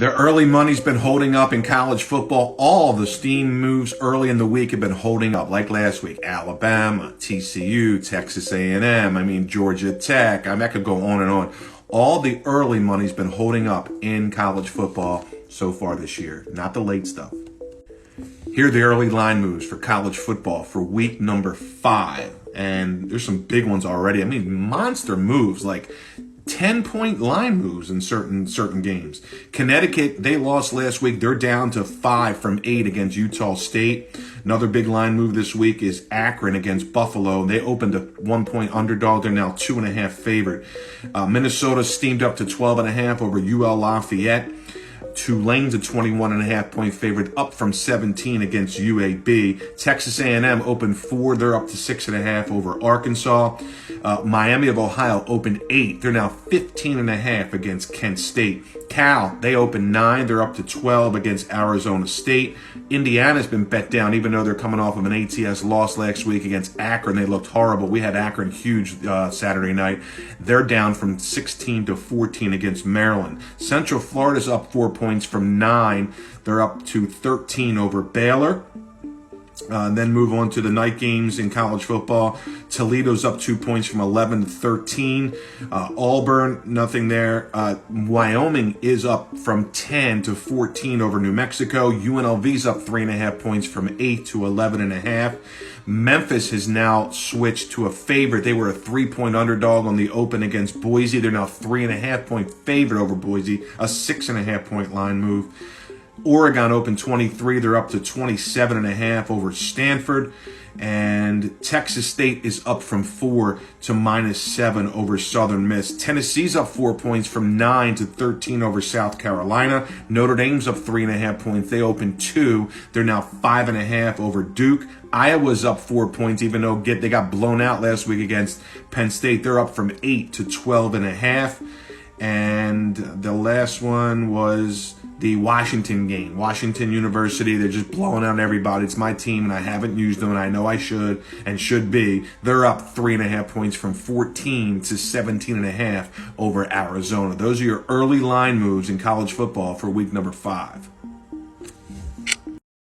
The early money's been holding up in college football. All the steam moves early in the week have been holding up, like last week. Alabama, TCU, Texas A&M, Georgia Tech. I could go on and on. All the early money's been holding up in college football so far this year, not the late stuff. Here are the early line moves for college football for week number 5. And there's some big ones already. Monster moves, like 10-point line moves in certain games. Connecticut, they lost last week. They're down to 5 from 8 against Utah State. Another big line move this week is Akron against Buffalo. They opened a 1-point underdog. They're now 2.5 favorite. Minnesota steamed up to 12.5 over UL Lafayette. Tulane's a 21.5-point favorite, up from 17 against UAB. Texas A&M opened 4. They're up to 6.5 over Arkansas. Miami of Ohio opened 8. They're now 15.5 against Kent State. Cal, they opened 9. They're up to 12 against Arizona State. Indiana's been bet down, even though they're coming off of an ATS loss last week against Akron. They looked horrible. We had Akron huge Saturday night. They're down from 16 to 14 against Maryland. Central Florida's up 4 points from 9. They're up to 13 over Baylor. Then move on to the night games in college football. Toledo's up 2 points from 11 to 13. Auburn, nothing there. Wyoming is up from 10 to 14 over New Mexico. UNLV's up 3.5 points from 8 to 11.5. Memphis has now switched to a favorite. They were a 3-point underdog on the open against Boise. They're now 3.5-point favorite over Boise, a 6.5-point line move. Oregon opened 23. They're up to 27.5 over Stanford. And Texas State is up from 4 to -7 over Southern Miss. Tennessee's up 4 points from 9 to 13 over South Carolina. Notre Dame's up 3.5 points. They opened 2. They're now 5.5 over Duke. Iowa's up 4 points, even though they got blown out last week against Penn State. They're up from 8 to 12.5. And the last one was the Washington game. Washington University, they're just blowing out everybody. It's my team, and I haven't used them, and I know I should and should be. They're up 3.5 points from 14 to 17.5 over Arizona. Those are your early line moves in college football for week number 5.